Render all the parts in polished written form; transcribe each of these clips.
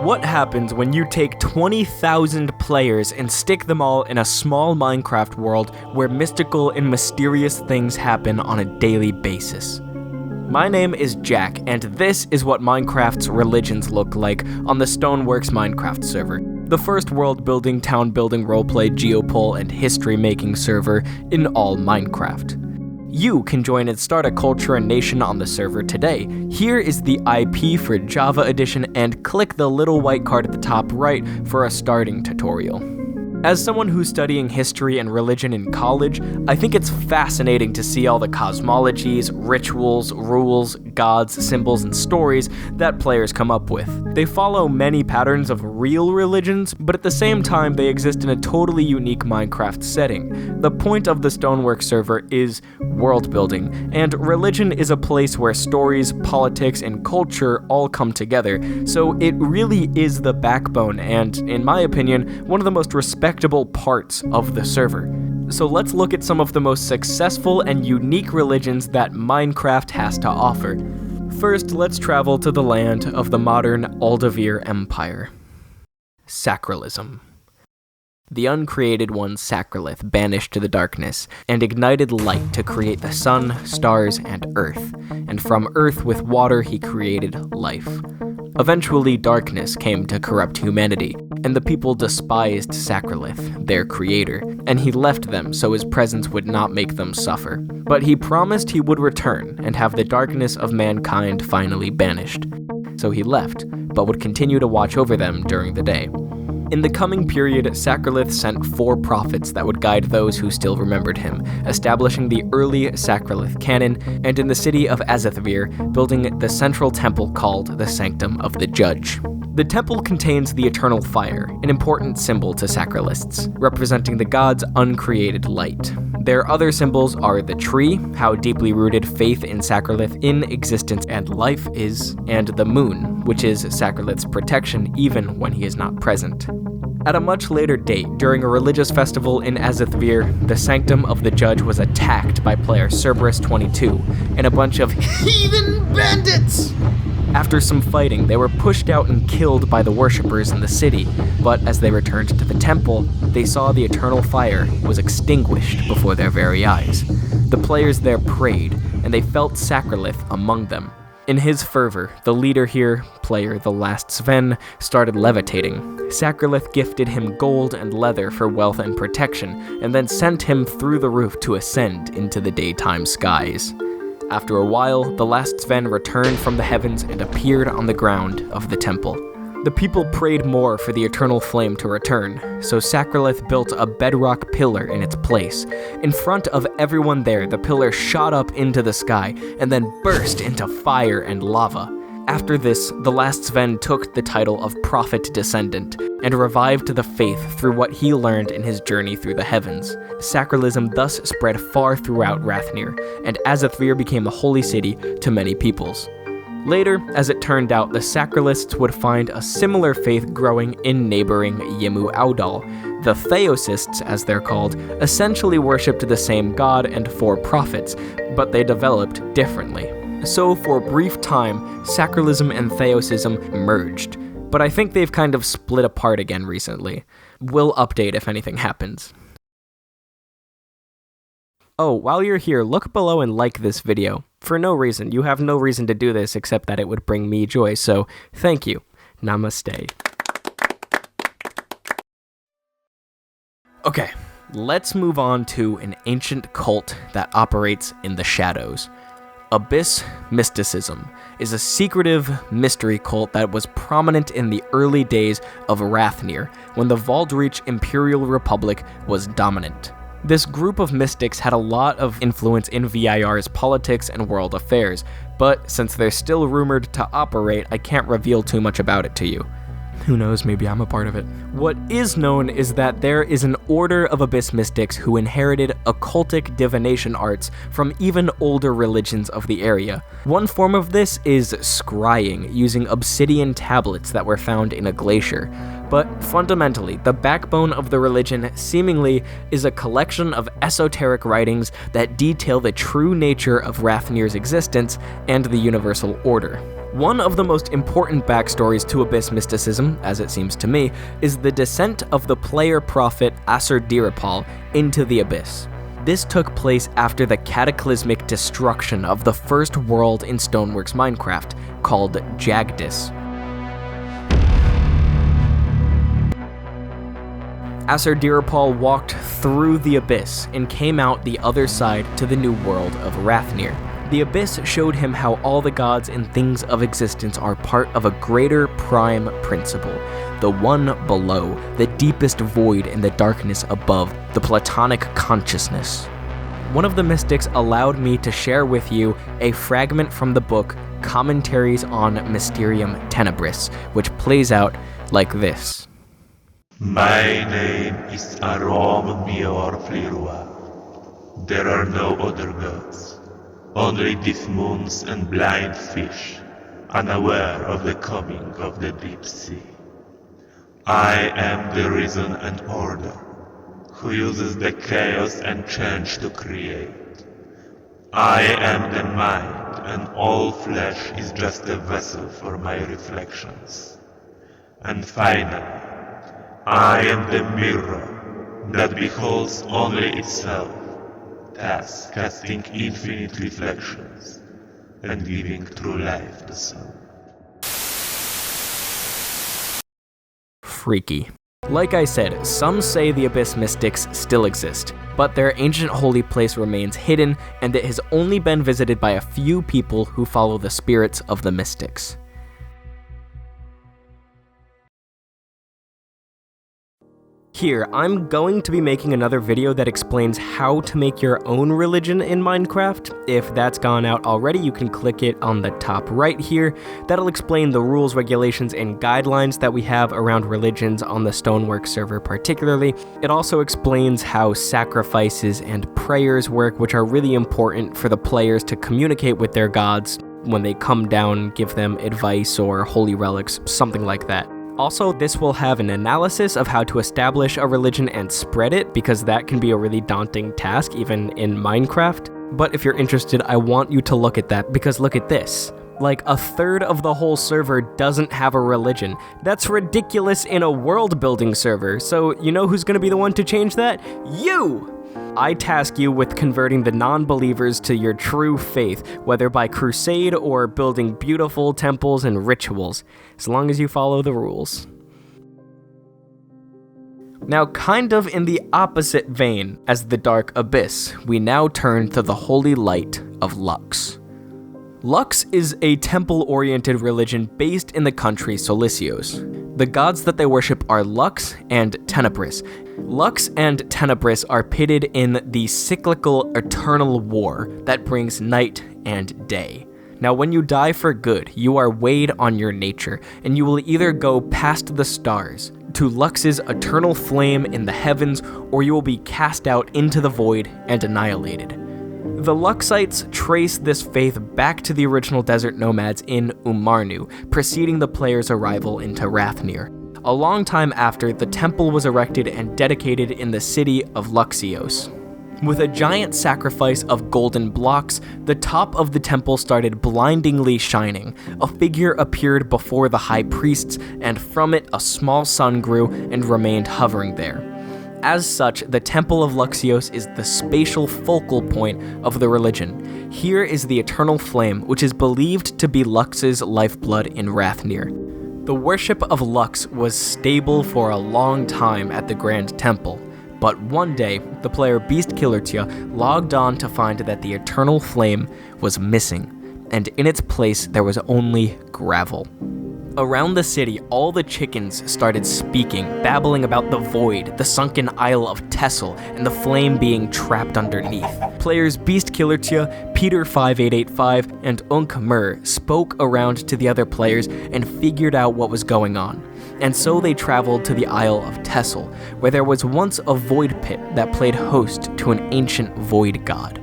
What happens when you take 20,000 players and stick them all in a small Minecraft world where mystical and mysterious things happen on a daily basis? My name is Jack, and this is what Minecraft's religions look like on the Stoneworks Minecraft server, the first world-building, town-building, roleplay, geopole, and history-making server in all Minecraft. You can join and start a culture and nation on the server today. Here is the IP for Java Edition, and click the little white card at the top right for a starting tutorial. As someone who's studying history and religion in college, I think it's fascinating to see all the cosmologies, rituals, rules, gods, symbols, and stories that players come up with. They follow many patterns of real religions, but at the same time they exist in a totally unique Minecraft setting. The point of the Stoneworks server is world building, and religion is a place where stories, politics, and culture all come together, so it really is the backbone and, in my opinion, one of the most respectable parts of the server. So let's look at some of the most successful and unique religions that Minecraft has to offer. First, let's travel to the land of the modern Aldavir Empire. Sakrelism. The uncreated one Sakrilith banished to the darkness and ignited light to create the sun, stars, and earth, and from earth with water he created life. Eventually, darkness came to corrupt humanity, and the people despised Sakrilith, their creator, and he left them so his presence would not make them suffer. But he promised he would return and have the darkness of mankind finally banished. So he left, but would continue to watch over them during the day. In the coming period, Sakrilith sent 4 prophets that would guide those who still remembered him, establishing the early Sakrilith canon, and in the city of Azathavir, building the central temple called the Sanctum of the Judge. The temple contains the eternal fire, an important symbol to Sakrilists, representing the god's uncreated light. Their other symbols are the tree, how deeply rooted faith in Sakrilith in existence and life is, and the moon, which is Sakrilith's protection even when he is not present. At a much later date, during a religious festival in Azathavir, the Sanctum of the Judge was attacked by player Cerberus22 and a bunch of heathen bandits! After some fighting, they were pushed out and killed by the worshippers in the city, but as they returned to the temple, they saw the eternal fire was extinguished before their very eyes. The players there prayed, and they felt Sakrilith among them. In his fervor, the leader here, player The Last Sven, started levitating. Sakrilith gifted him gold and leather for wealth and protection, and then sent him through the roof to ascend into the daytime skies. After a while, the last Sven returned from the heavens and appeared on the ground of the temple. The people prayed more for the eternal flame to return, so Sakrilith built a bedrock pillar in its place. In front of everyone there, the pillar shot up into the sky and then burst into fire and lava. After this, the last Sven took the title of Prophet Descendant and revived the faith through what he learned in his journey through the heavens. Sakrelism thus spread far throughout Rathnir, and Azathavir became a holy city to many peoples. Later, as it turned out, the Sakrilists would find a similar faith growing in neighboring Yimu Audal. The Theosists, as they're called, essentially worshipped the same god and 4 prophets, but they developed differently. So for a brief time, Sakrelism and Theosism merged, but I think they've kind of split apart again recently. We'll update if anything happens. Oh, while you're here, look below and like this video. For no reason. You have no reason to do this except that it would bring me joy, so thank you. Namaste. Okay, let's move on to an ancient cult that operates in the shadows. Abyss Mysticism is a secretive mystery cult that was prominent in the early days of Rathnir, when the Valdreach Imperial Republic was dominant. This group of mystics had a lot of influence in VIR's politics and world affairs, but since they're still rumored to operate, I can't reveal too much about it to you. Who knows, maybe I'm a part of it. What is known is that there is an order of Abyss mystics who inherited occultic divination arts from even older religions of the area. One form of this is scrying, using obsidian tablets that were found in a glacier. But fundamentally, the backbone of the religion seemingly is a collection of esoteric writings that detail the true nature of Rathnir's existence and the universal order. One of the most important backstories to Abyss mysticism, as it seems to me, is the descent of the player prophet Asur-Dirapal into the Abyss. This took place after the cataclysmic destruction of the first world in Stoneworks Minecraft, called Jagdis. Asur-Dirapal walked through the Abyss and came out the other side to the new world of Rathnir. The Abyss showed him how all the gods and things of existence are part of a greater prime principle, the one below, the deepest void in the darkness above, the Platonic consciousness. One of the mystics allowed me to share with you a fragment from the book Commentaries on Mysterium Tenebris, which plays out like this. My name is Arom Mior Flirua. There are no other gods, only deaf moons and blind fish, unaware of the coming of the deep sea. I am the reason and order, who uses the chaos and change to create. I am the mind, and all flesh is just a vessel for my reflections. And finally, I am the mirror that beholds only itself, thus casting infinite reflections and giving true life to some. Freaky. Like I said, some say the Abyss mystics still exist, but their ancient holy place remains hidden, and it has only been visited by a few people who follow the spirits of the mystics. Here, I'm going to be making another video that explains how to make your own religion in Minecraft. If that's gone out already, you can click it on the top right here. That'll explain the rules, regulations, and guidelines that we have around religions on the Stoneworks server particularly. It also explains how sacrifices and prayers work, which are really important for the players to communicate with their gods when they come down, give them advice or holy relics, something like that. Also, this will have an analysis of how to establish a religion and spread it, because that can be a really daunting task, even in Minecraft. But if you're interested, I want you to look at that, because look at this. Like, a third of the whole server doesn't have a religion. That's ridiculous in a world-building server, so you know who's gonna be the one to change that? You! I task you with converting the non-believers to your true faith, whether by crusade or building beautiful temples and rituals, as long as you follow the rules. Now, kind of in the opposite vein as the Dark Abyss, we now turn to the holy light of Lux. Lux is a temple-oriented religion based in the country Solicios. The gods that they worship are Lux and Tenebris. Lux and Tenebris are pitted in the cyclical eternal war that brings night and day. Now, when you die for good, you are weighed on your nature, and you will either go past the stars, to Lux's eternal flame in the heavens, or you will be cast out into the void and annihilated. The Luxites trace this faith back to the original desert nomads in Ummarnu, preceding the player's arrival into Rathnir. A long time after, the temple was erected and dedicated in the city of Luxios. With a giant sacrifice of golden blocks, the top of the temple started blindingly shining. A figure appeared before the high priests, and from it a small sun grew and remained hovering there. As such, the Temple of Luxios is the spatial focal point of the religion. Here is the eternal flame, which is believed to be Lux's lifeblood in Rathnir. The worship of Lux was stable for a long time at the Grand Temple, but one day, the player Beastkillertia logged on to find that the eternal flame was missing, and in its place there was only gravel. Around the city, all the chickens started speaking, babbling about the void, the sunken Isle of Tessel, and the flame being trapped underneath. Players Beastkillertia, Peter5885, and Ummarnu spoke around to the other players and figured out what was going on. And so they traveled to the Isle of Tessel, where there was once a void pit that played host to an ancient void god.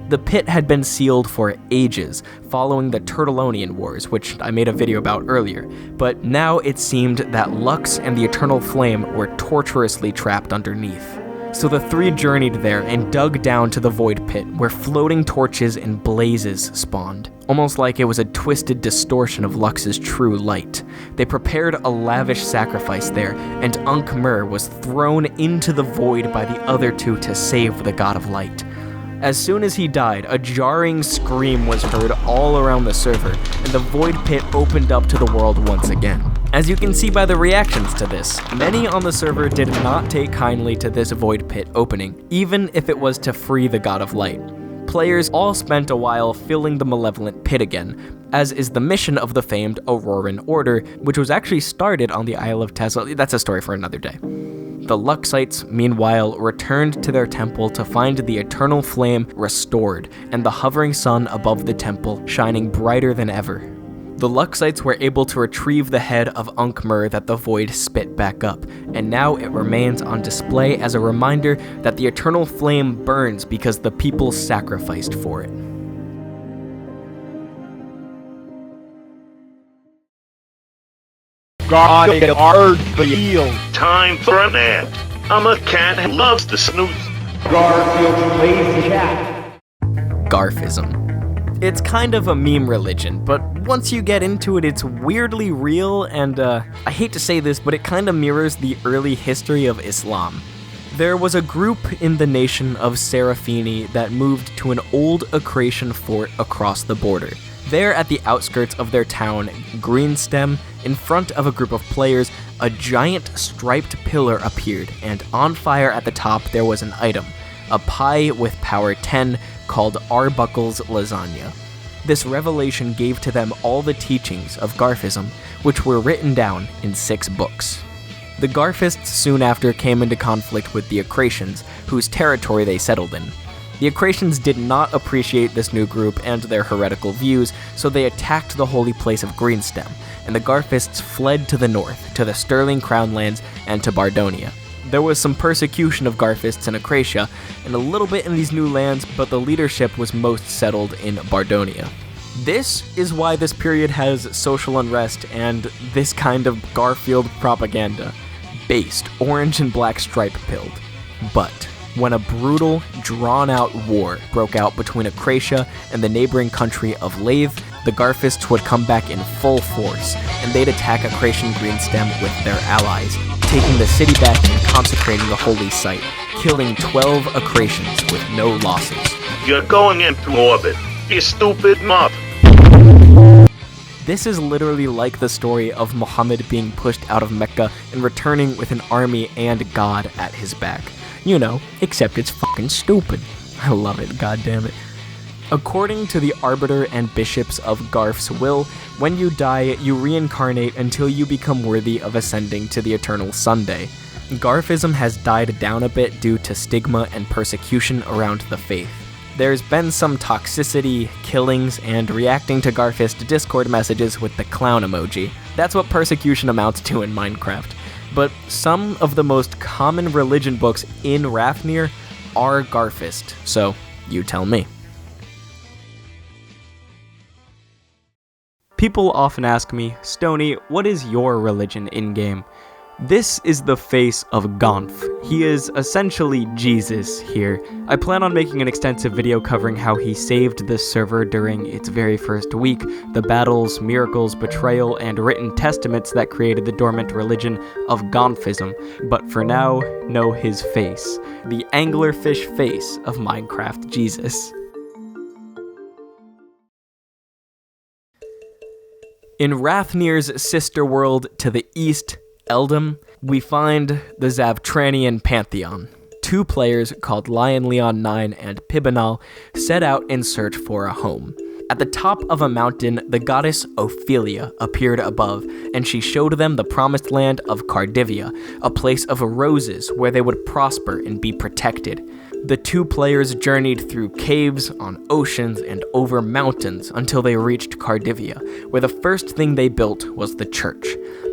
The pit had been sealed for ages, following the Turtlonian Wars, which I made a video about earlier, but now it seemed that Lux and the Eternal Flame were torturously trapped underneath. So the three journeyed there and dug down to the void pit, where floating torches and blazes spawned, almost like it was a twisted distortion of Lux's true light. They prepared a lavish sacrifice there, and Ummarnu was thrown into the void by the other two to save the god of light. As soon as he died, a jarring scream was heard all around the server, and the void pit opened up to the world once again. As you can see by the reactions to this, many on the server did not take kindly to this void pit opening, even if it was to free the god of light. Players all spent a while filling the malevolent pit again, as is the mission of the famed Auroran Order, which was actually started on the Isle of Tesla. That's a story for another day. The Luxites, meanwhile, returned to their temple to find the eternal flame restored, and the hovering sun above the temple shining brighter than ever. The Luxites were able to retrieve the head of Ummarnu that the void spit back up, and now it remains on display as a reminder that the eternal flame burns because the people sacrificed for it. Garfield. Time for a nap. I'm a cat who loves to snooze. Garfield plays cat. Garfism. It's kind of a meme religion, but once you get into it, it's weirdly real, and I hate to say this, but it kind of mirrors the early history of Islam. There was a group in the nation of Serafini that moved to an old Acratian fort across the border. There at the outskirts of their town, Greenstem, in front of a group of players, a giant striped pillar appeared, and on fire at the top there was an item, a pie with power 10 called Arbuckle's Lasagna. This revelation gave to them all the teachings of Garfism, which were written down in 6 books. The Garfists soon after came into conflict with the Acratians, whose territory they settled in. The Acratians did not appreciate this new group and their heretical views, so they attacked the holy place of Greenstem, and the Garfists fled to the north, to the Sterling Crownlands, and to Bardonia. There was some persecution of Garfists in Acratia, and a little bit in these new lands, but the leadership was most settled in Bardonia. This is why this period has social unrest and this kind of Garfield propaganda, based orange and black stripe pilled. But when a brutal, drawn-out war broke out between Acratia and the neighboring country of Lathe, the Garfists would come back in full force, and they'd attack Acratian Greenstem with their allies, taking the city back and consecrating the holy site, killing 12 Acratians with no losses. You're going into orbit, you stupid mob. This is literally like the story of Muhammad being pushed out of Mecca and returning with an army and God at his back. You know, except it's fucking stupid. I love it, goddammit. According to the Arbiter and Bishops of Garf's will, when you die, you reincarnate until you become worthy of ascending to the Eternal Sunday. Garfism has died down a bit due to stigma and persecution around the faith. There's been some toxicity, killings, and reacting to Garfist Discord messages with the clown emoji. That's what persecution amounts to in Minecraft. But some of the most common religion books in Rafnir are Garfist, so you tell me. People often ask me, Stony, what is your religion in-game? This is the face of Gonf. He is essentially Jesus here. I plan on making an extensive video covering how he saved this server during its very first week, the battles, miracles, betrayal, and written testaments that created the dormant religion of Gonfism. But for now, know his face. The anglerfish face of Minecraft Jesus. In Rafnir's sister world to the east, Eldam, we find the Zabtranian Pantheon. 2 players called Lion Leon 9 and Pibinal set out in search for a home. At the top of a mountain, the goddess Ofelia appeared above, and she showed them the promised land of Cardivia, a place of roses where they would prosper and be protected. The 2 players journeyed through caves, on oceans, and over mountains until they reached Cardivia, where the first thing they built was the church.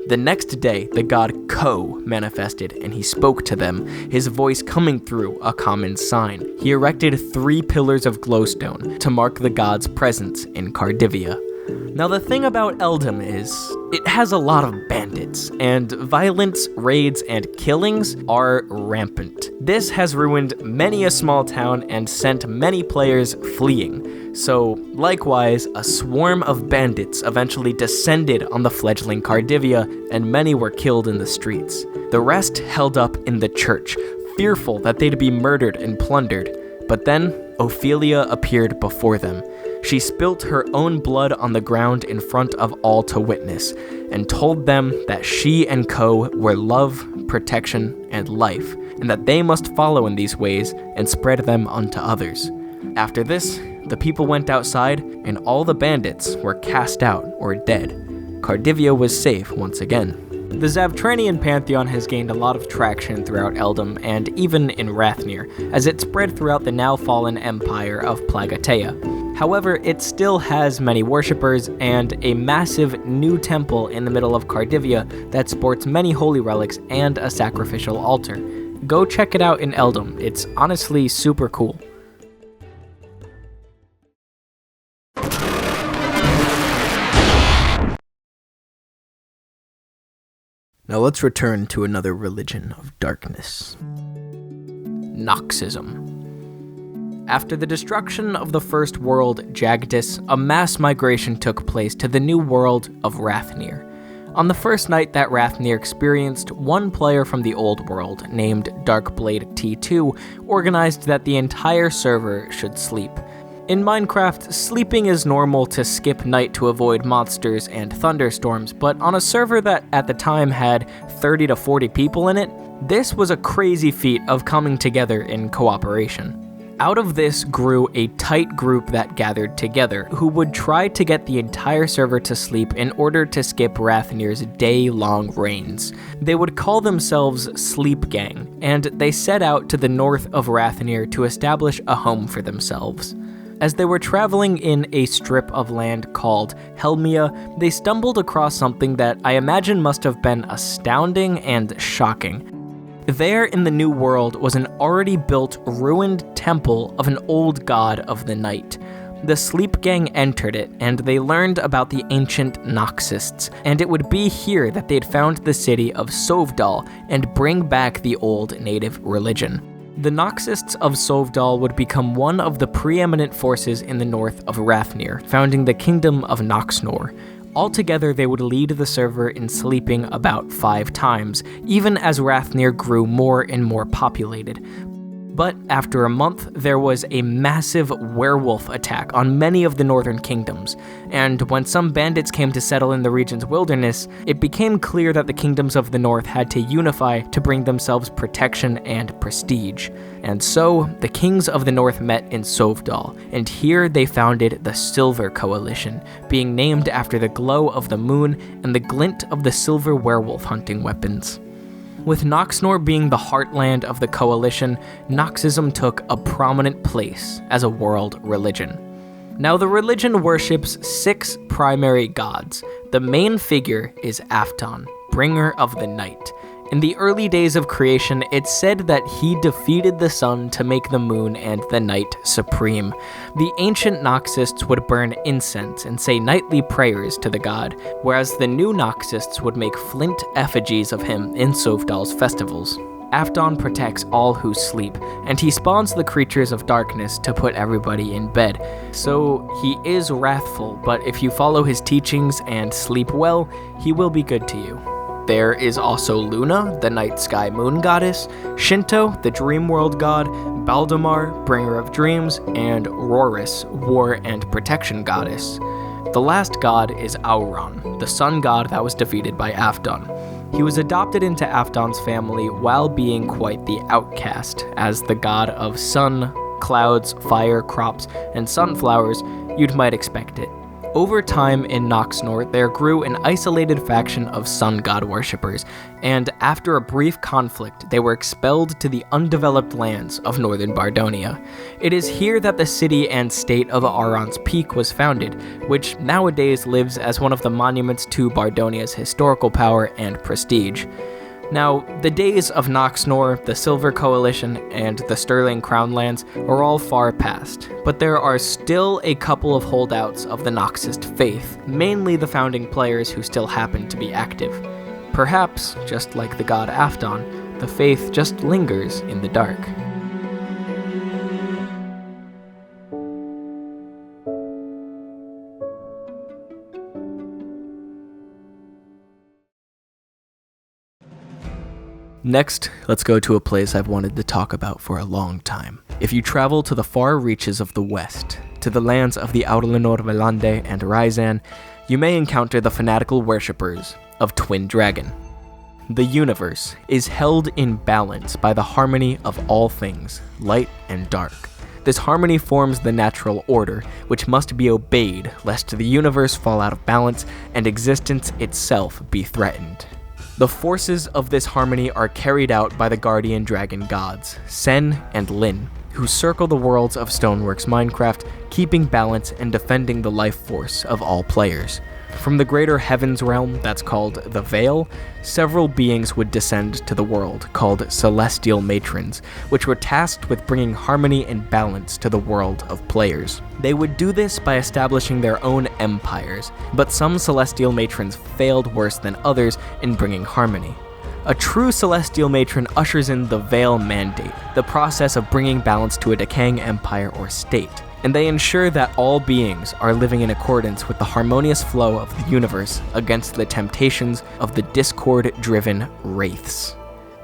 The next day, the god Co manifested, and he spoke to them, his voice coming through a common sign. He erected 3 pillars of glowstone to mark the god's presence in Cardivia. Now the thing about Eldom is, it has a lot of bandits, and violence, raids, and killings are rampant. This has ruined many a small town and sent many players fleeing. So, likewise, a swarm of bandits eventually descended on the fledgling Cardivia, and many were killed in the streets. The rest held up in the church, fearful that they'd be murdered and plundered. But then, Ofelia appeared before them. She spilt her own blood on the ground in front of all to witness, and told them that she and Co were love, protection, and life, and that they must follow in these ways and spread them unto others. After this, the people went outside, and all the bandits were cast out or dead. Cardivia was safe once again. The Zavtranian pantheon has gained a lot of traction throughout Eldom and even in Rathnir, as it spread throughout the now fallen empire of Plagatea. However, it still has many worshippers and a massive new temple in the middle of Cardivia that sports many holy relics and a sacrificial altar. Go check it out in Eldom, it's honestly super cool. Now let's return to another religion of darkness. Noxism. After the destruction of the first world, Jagdis, a mass migration took place to the new world of Rathnir. On the first night that Rathnir experienced, one player from the old world, named Darkblade T2, organized that the entire server should sleep. In Minecraft, sleeping is normal to skip night to avoid monsters and thunderstorms, but on a server that at the time had 30 to 40 people in it, this was a crazy feat of coming together in cooperation. Out of this grew a tight group that gathered together, who would try to get the entire server to sleep in order to skip Rathnir's day-long reigns. They would call themselves Sleep Gang, and they set out to the north of Rathnir to establish a home for themselves. As they were traveling in a strip of land called Helmia, they stumbled across something that I imagine must have been astounding and shocking. There in the New World was an already built, ruined temple of an old god of the night. The Sleep Gang entered it, and they learned about the ancient Noxists, and it would be here that they'd found the city of Sovdal and bring back the old native religion. The Noxists of Sovdal would become one of the preeminent forces in the north of Rathnir, founding the kingdom of Noxnor. Altogether, they would lead the server in sleeping about 5 times, even as Rathnir grew more and more populated. But after a month, there was a massive werewolf attack on many of the northern kingdoms, and when some bandits came to settle in the region's wilderness, it became clear that the kingdoms of the north had to unify to bring themselves protection and prestige. And so, the kings of the north met in Sovdal, and here they founded the Silver Coalition, being named after the glow of the moon and the glint of the silver werewolf hunting weapons. With Noxnor being the heartland of the coalition, Noxism took a prominent place as a world religion. Now, the religion worships 6 primary gods. The main figure is Afton, bringer of the night. In the early days of creation, it's said that he defeated the sun to make the moon and the night supreme. The ancient Noxists would burn incense and say nightly prayers to the god, whereas the new Noxists would make flint effigies of him in Sovdal's festivals. Afton protects all who sleep, and he spawns the creatures of darkness to put everybody in bed. So he is wrathful, but if you follow his teachings and sleep well, he will be good to you. There is also Luna, the night sky moon goddess, Shinto, the dream world god, Baldemar, bringer of dreams, and Rorys, war and protection goddess. The last god is Auron, the sun god that was defeated by Afton. He was adopted into Afton's family while being quite the outcast, as the god of sun, clouds, fire, crops, and sunflowers, you'd might expect it. Over time in Noxnor, there grew an isolated faction of sun god worshippers, and after a brief conflict, they were expelled to the undeveloped lands of northern Bardonia. It is here that the city and state of Aron's Peak was founded, which nowadays lives as one of the monuments to Bardonia's historical power and prestige. Now, the days of Noxnor, the Silver Coalition, and the Sterling Crown lands are all far past, but there are still a couple of holdouts of the Noxist faith, mainly the founding players who still happen to be active. Perhaps, just like the god Afton, the faith just lingers in the dark. Next, let's go to a place I've wanted to talk about for a long time. If you travel to the far reaches of the west, to the lands of the Aurlanor Velande and Ryzan, you may encounter the fanatical worshippers of Twin Dragon. The universe is held in balance by the harmony of all things, light and dark. This harmony forms the natural order, which must be obeyed lest the universe fall out of balance and existence itself be threatened. The forces of this harmony are carried out by the guardian dragon gods, Sen and Lin, who circle the worlds of Stoneworks Minecraft, keeping balance and defending the life force of all players. From the greater heavens realm that's called the Veil, several beings would descend to the world, called Celestial Matrons, which were tasked with bringing harmony and balance to the world of players. They would do this by establishing their own empires, but some Celestial Matrons failed worse than others in bringing harmony. A true Celestial Matron ushers in the Veil Mandate, the process of bringing balance to a decaying empire or state, and they ensure that all beings are living in accordance with the harmonious flow of the universe against the temptations of the discord-driven wraiths.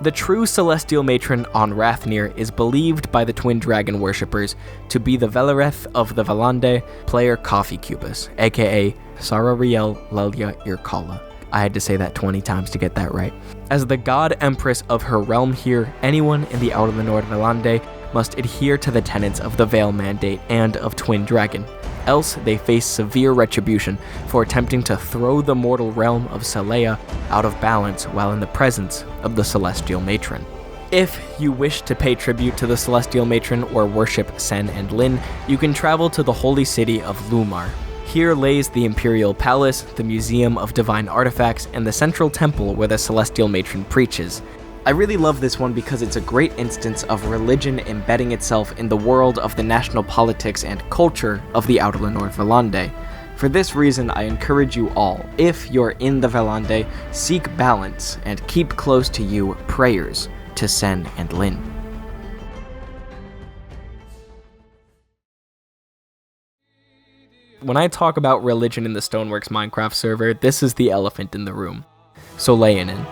The true Celestial Matron on Rathnir is believed by the Twin Dragon worshippers to be the Velereth of the Velande player Coffee Cubus, aka Sarariel Lelia Irkala. I had to say that 20 times to get that right. As the god empress of her realm here, anyone in the Outer Nord Velande must adhere to the tenets of the Veil Mandate and of Twin Dragon, else they face severe retribution for attempting to throw the mortal realm of Selea out of balance while in the presence of the Celestial Matron. If you wish to pay tribute to the Celestial Matron or worship Sen and Lin, you can travel to the holy city of Lumar. Here lays the Imperial Palace, the Museum of Divine Artifacts, and the central temple where the Celestial Matron preaches. I really love this one because it's a great instance of religion embedding itself in the world of the national politics and culture of the Outer North Velande. For this reason, I encourage you all, if you're in the Velande, seek balance and keep close to you prayers to Sen and Lin. When I talk about religion in the Stoneworks Minecraft server, this is the elephant in the room. Soleannen.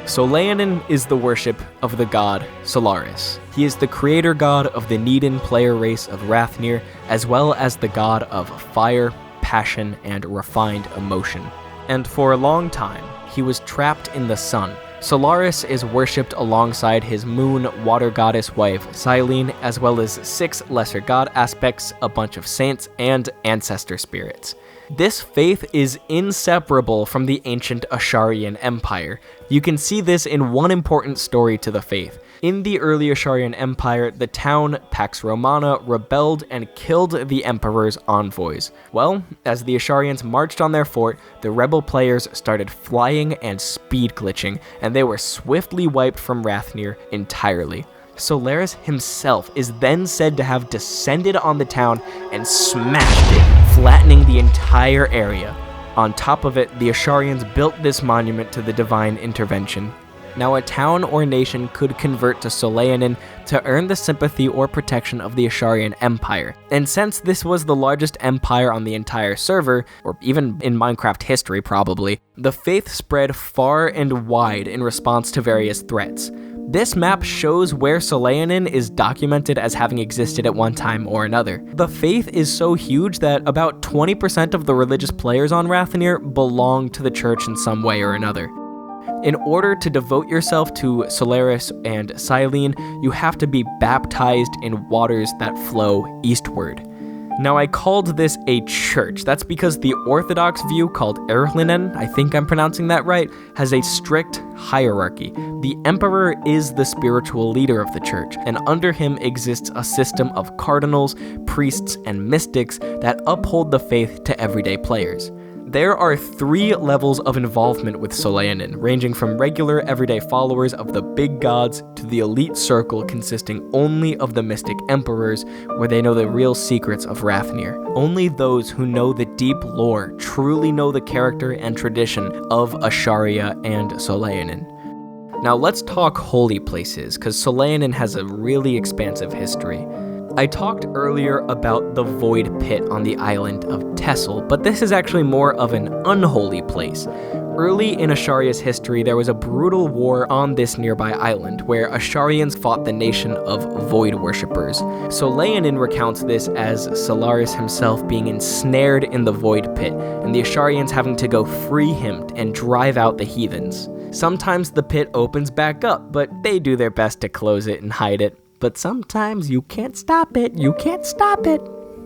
Soleannen is the worship of the god Solaris. He is the creator god of the Needin player race of Rathnir, as well as the god of fire, passion, and refined emotion. And for a long time, he was trapped in the sun. Solaris is worshipped alongside his moon water goddess wife, Soleannen, as well as 6 lesser god aspects, a bunch of saints, and ancestor spirits. This faith is inseparable from the ancient Asharian Empire. You can see this in one important story to the faith. In the early Asharian Empire, the town Pax Romana rebelled and killed the Emperor's envoys. Well, as the Asharians marched on their fort, the rebel players started flying and speed glitching, and they were swiftly wiped from Rathnir entirely. Solaris himself is then said to have descended on the town and smashed it, flattening the entire area. On top of it, the Asharians built this monument to the divine intervention. Now, a town or nation could convert to Soleannen to earn the sympathy or protection of the Asharian Empire. And since this was the largest empire on the entire server, or even in Minecraft history probably, the faith spread far and wide in response to various threats. This map shows where Soleannen is documented as having existed at one time or another. The faith is so huge that about 20% of the religious players on Rathnir belong to the church in some way or another. In order to devote yourself to Solaris and Soleannen, you have to be baptized in waters that flow eastward. Now, I called this a church. That's because the Orthodox view, called Erhlinen, I think I'm pronouncing that right, has a strict hierarchy. The emperor is the spiritual leader of the church, and under him exists a system of cardinals, priests, and mystics that uphold the faith to everyday players. There are 3 levels of involvement with Soleannen, ranging from regular everyday followers of the big gods to the elite circle consisting only of the mystic emperors, where they know the real secrets of Rathnir. Only those who know the deep lore truly know the character and tradition of Asharia and Soleannen. Now let's talk holy places, because Soleannen has a really expansive history. I talked earlier about the Void Pit on the island of Tessel, but this is actually more of an unholy place. Early in Asharia's history, there was a brutal war on this nearby island, where Asharians fought the nation of Void worshippers. Soleannen recounts this as Solaris himself being ensnared in the Void Pit, and the Asharians having to go free him and drive out the heathens. Sometimes the pit opens back up, but they do their best to close it and hide it. But sometimes you can't stop it.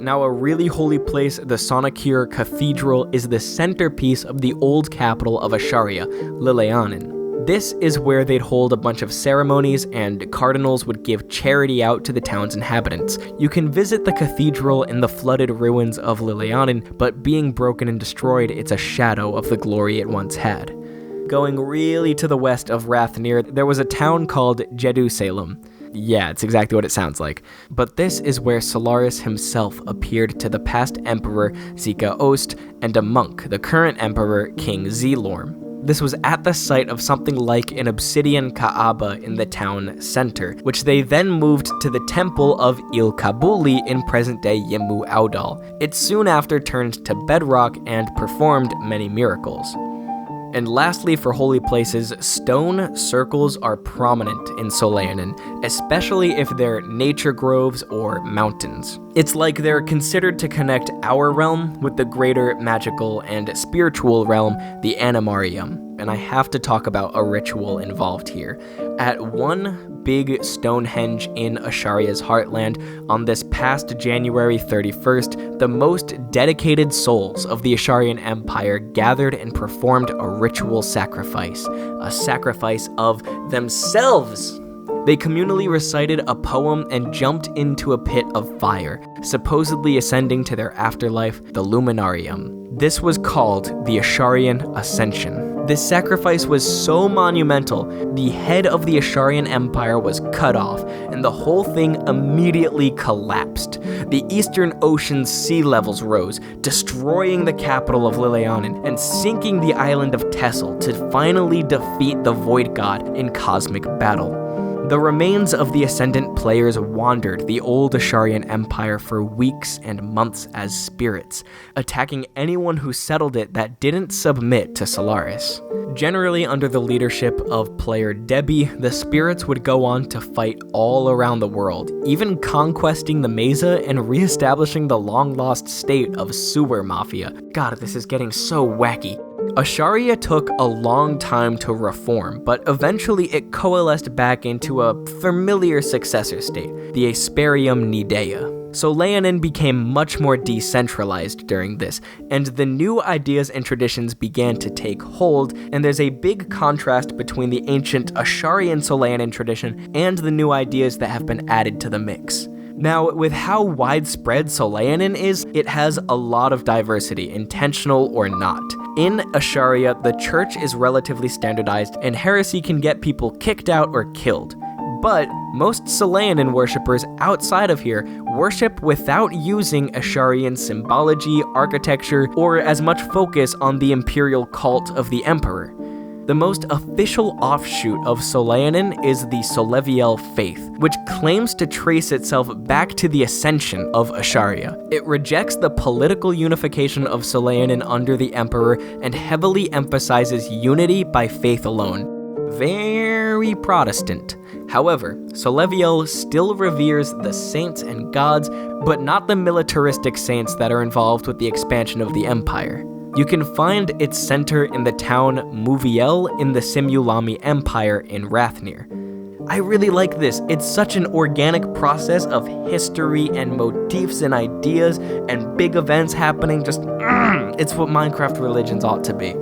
Now, a really holy place, the Sonakir Cathedral, is the centerpiece of the old capital of Asharia, Lilleanen. This is where they'd hold a bunch of ceremonies, and cardinals would give charity out to the town's inhabitants. You can visit the cathedral in the flooded ruins of Lilleanen, but being broken and destroyed, it's a shadow of the glory it once had. Going really to the west of Rathnir, there was a town called Jerusalem. Yeah, it's exactly what it sounds like. But this is where Solaris himself appeared to the past emperor Zika Ost and a monk, the current emperor King Zelorm. This was at the site of something like an obsidian Kaaba in the town center, which they then moved to the temple of Il Kabuli in present-day Yimmu Audal. It soon after turned to bedrock and performed many miracles. And lastly, for holy places, stone circles are prominent in Soleannen, especially if they're nature groves or mountains. It's like they're considered to connect our realm with the greater magical and spiritual realm, the Animarium. And I have to talk about a ritual involved here. At one big Stonehenge in Asharia's heartland, on this past January 31st, the most dedicated souls of the Asharian Empire gathered and performed a ritual sacrifice, a sacrifice of themselves. They communally recited a poem and jumped into a pit of fire, supposedly ascending to their afterlife, the Luminarium. This was called the Asharian Ascension. This sacrifice was so monumental, the head of the Asharian Empire was cut off, and the whole thing immediately collapsed. The Eastern Ocean's sea levels rose, destroying the capital of Lilleanen and sinking the island of Tessel to finally defeat the Void God in cosmic battle. The remains of the Ascendant players wandered the old Asharian Empire for weeks and months as spirits, attacking anyone who settled it that didn't submit to Solaris. Generally under the leadership of player Debbie, the spirits would go on to fight all around the world, even conquesting the Mesa and re-establishing the long-lost state of Sewer Mafia. God, this is getting so wacky. Asharia took a long time to reform, but eventually it coalesced back into a familiar successor state, the Asperium Nidea. Soleannen became much more decentralized during this, and the new ideas and traditions began to take hold, and there's a big contrast between the ancient Asharian Soleannen tradition and the new ideas that have been added to the mix. Now, with how widespread Soleannen is, it has a lot of diversity, intentional or not. In Asharia, the church is relatively standardized, and heresy can get people kicked out or killed. But most Soleannen worshippers outside of here worship without using Asharian symbology, architecture, or as much focus on the imperial cult of the emperor. The most official offshoot of Soleannen is the Soleviel faith, which claims to trace itself back to the ascension of Asharia. It rejects the political unification of Soleannen under the emperor and heavily emphasizes unity by faith alone. Very Protestant. However, Soleviel still reveres the saints and gods, but not the militaristic saints that are involved with the expansion of the empire. You can find its center in the town Muviel in the Simulami Empire in Rathnir. I really like this. It's such an organic process of history and motifs and ideas and big events happening. It's what Minecraft religions ought to be.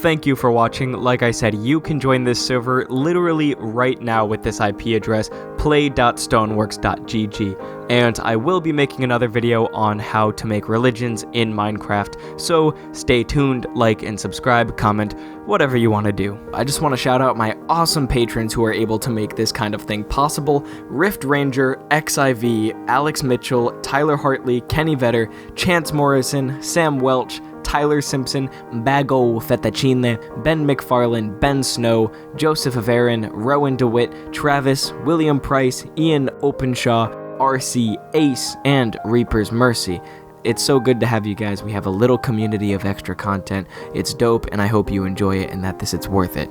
thank you for watching. Like I said, you can join this server literally right now with this IP address, play.stoneworks.gg, and I will be making another video on how to make religions in Minecraft, so stay tuned, like and subscribe, comment, whatever you want to do. I just want to shout out my awesome patrons who are able to make this kind of thing possible: Rift Ranger, XIV, Alex Mitchell, Tyler Hartley, Kenny Vetter, Chance Morrison, Sam Welch, Tyler Simpson, Bago Fettuccine, Ben McFarlane, Ben Snow, Joseph Averin, Rowan DeWitt, Travis, William Price, Ian Openshaw, RC, Ace, and Reaper's Mercy. It's so good to have you guys. We have a little community of extra content. It's dope, and I hope you enjoy it and that it's worth it.